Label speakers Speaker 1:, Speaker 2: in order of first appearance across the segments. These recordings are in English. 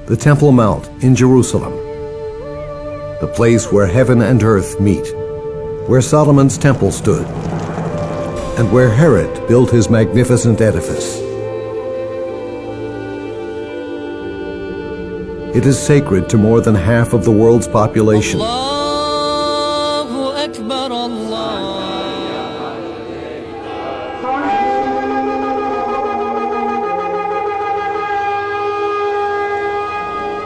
Speaker 1: the Temple Mount in Jerusalem, the place where heaven and earth meet, where Solomon's temple stood, and where Herod built his magnificent edifice. It is sacred to more than half of the world's population.
Speaker 2: Allahu Akbar, Allah.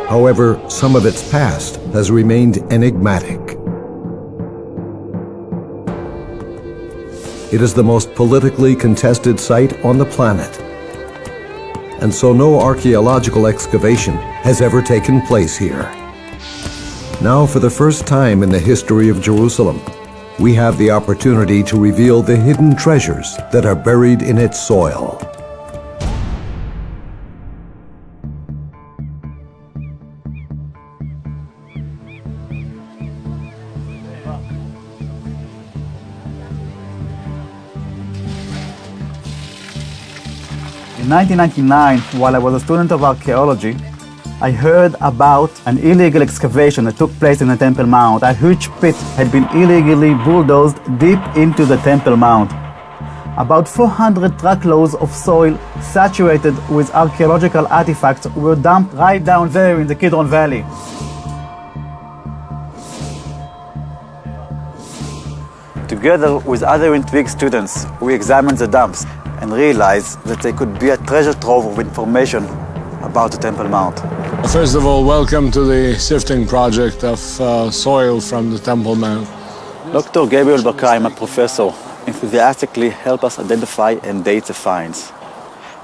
Speaker 1: However, some of its past has remained enigmatic. It is the most politically contested site on the planet, and so no archaeological excavation has ever taken place here. Now, for the first time in the history of Jerusalem, we have the opportunity to reveal the hidden treasures that are buried in its soil.
Speaker 3: In 1999, while I was a student of archaeology, I heard about an illegal excavation that took place in the Temple Mount. A huge pit had been illegally bulldozed deep into the Temple Mount. About 400 truckloads of soil saturated with archaeological artifacts were dumped right down there in the Kidron Valley. Together with other intrigued students, we examined the dumps and realized that they could be a treasure trove of information about the Temple Mount.
Speaker 4: First of all, welcome to the sifting project of soil from the Temple Mount.
Speaker 3: Dr. Gabriel Bakay, a professor, enthusiastically helped us identify and date the finds.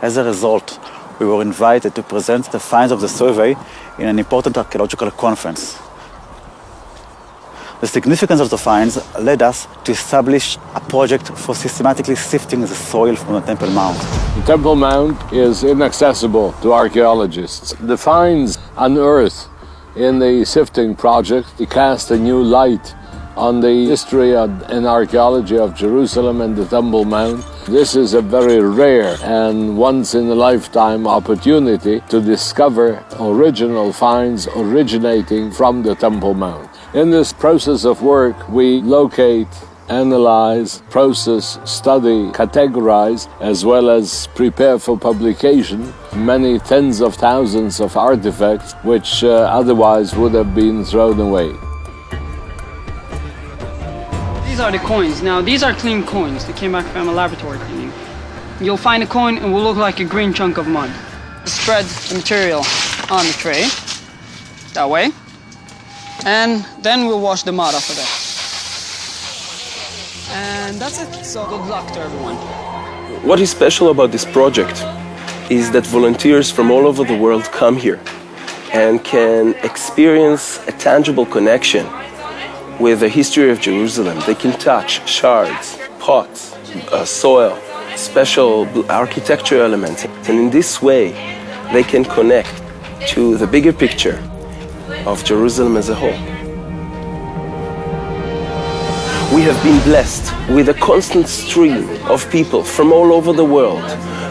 Speaker 3: As a result, we were invited to present the finds of the survey in an important archaeological conference. The significance of the finds led us to establish a project for systematically sifting the soil from the Temple Mount.
Speaker 4: The Temple Mount is inaccessible to archaeologists. The finds unearthed in the sifting project cast a new light on the history and archaeology of Jerusalem and the Temple Mount. This is a very rare and once-in-a-lifetime opportunity to discover original finds originating from the Temple Mount. In this process of work, we locate, analyze, process, study, categorize, as well as prepare for publication many tens of thousands of artifacts which otherwise would have been thrown away.
Speaker 5: These are the coins. Now, these are clean coins. They came back from a laboratory cleaning. You'll find a coin and will look like a green chunk of mud. Spread the material on the tray, that way. And then we'll wash the mud off of that. And that's it. So good luck to everyone.
Speaker 6: What is special about this project is that volunteers from all over the world come here and can experience a tangible connection with the history of Jerusalem. They can touch shards, pots, soil, special architecture elements. And in this way, they can connect to the bigger picture of Jerusalem as a whole. We have been blessed with a constant stream of people from all over the world,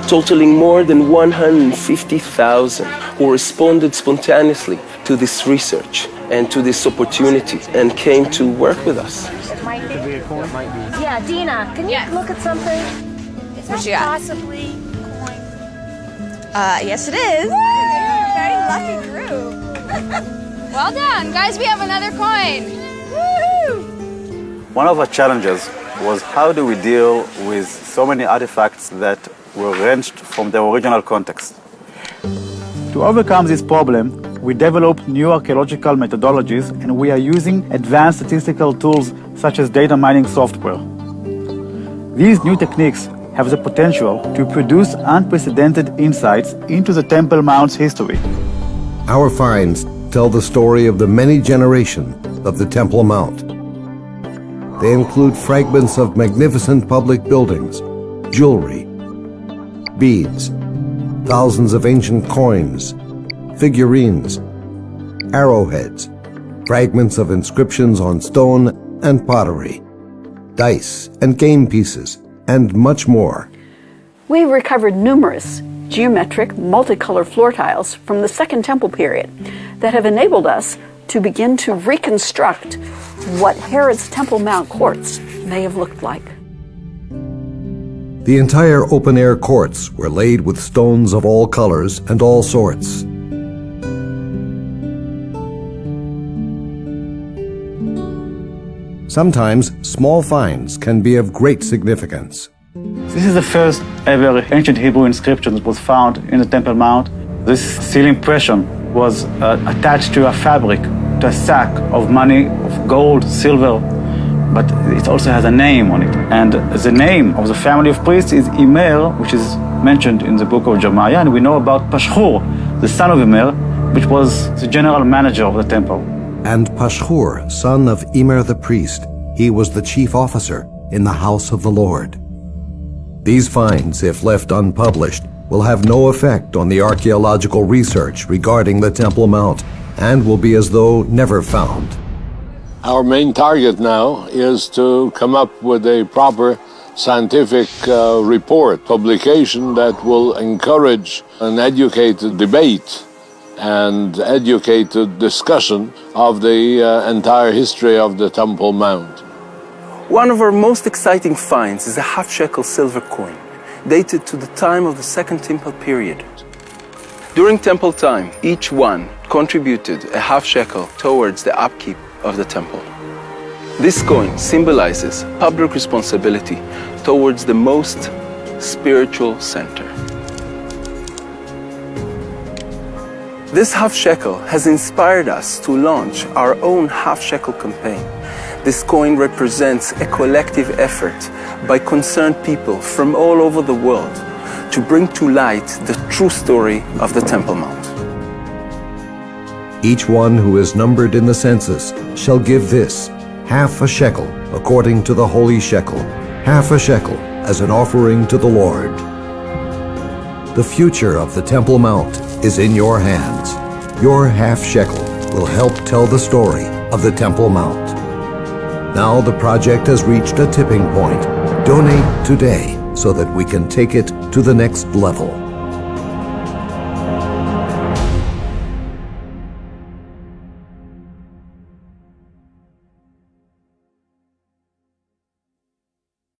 Speaker 6: totaling more than 150,000, who responded spontaneously to this research and to this opportunity and came to work with us.
Speaker 7: It might be a coin. Yeah, Dina, can you look at something? Is that possibly a coin?
Speaker 8: Yes it is. Very lucky group. Well done, guys, we have another coin. Woo-hoo!
Speaker 3: One of our challenges was how do we deal with so many artifacts that were wrenched from their original context. To overcome this problem, we developed new archaeological methodologies and we are using advanced statistical tools such as data mining software. These new techniques have the potential to produce unprecedented insights into the Temple Mount's history.
Speaker 1: Our finds tell the story of the many generations of the Temple Mount. They include fragments of magnificent public buildings, jewelry, beads, thousands of ancient coins, figurines, arrowheads, fragments of inscriptions on stone and pottery, dice and game pieces, and much more.
Speaker 9: We've recovered numerous geometric, multicolored floor tiles from the Second Temple period that have enabled us to begin to reconstruct what Herod's Temple Mount courts may have looked like.
Speaker 1: The entire open-air courts were laid with stones of all colors and all sorts. Sometimes small finds can be of great significance.
Speaker 3: This is the first ever ancient Hebrew inscription that was found in the Temple Mount. This seal impression was attached to a fabric, to a sack of money, of gold, silver, but it also has a name on it. And the name of the family of priests is Immer, which is mentioned in the book of Jeremiah, and we know about Pashhur, the son of Immer, which was the general manager of the temple.
Speaker 1: And Pashhur, son of Immer the priest, he was the chief officer in the house of the Lord. These finds, if left unpublished, will have no effect on the archaeological research regarding the Temple Mount and will be as though never found.
Speaker 4: Our main target now is to come up with a proper scientific report, publication that will encourage an educated debate and educated discussion of the entire history of the Temple Mount.
Speaker 6: One of our most exciting finds is a half-shekel silver coin, dated to the time of the Second Temple period. During Temple time, each one contributed a half-shekel towards the upkeep of the temple. This coin symbolizes public responsibility towards the most spiritual center. This half-shekel has inspired us to launch our own half-shekel campaign. This coin represents a collective effort by concerned people from all over the world to bring to light the true story of the Temple Mount.
Speaker 1: Each one who is numbered in the census shall give this, half a shekel, according to the holy shekel, half a shekel as an offering to the Lord. The future of the Temple Mount is in your hands. Your half shekel will help tell the story of the Temple Mount. Now the project has reached a tipping point. Donate today so that we can take it to the next level.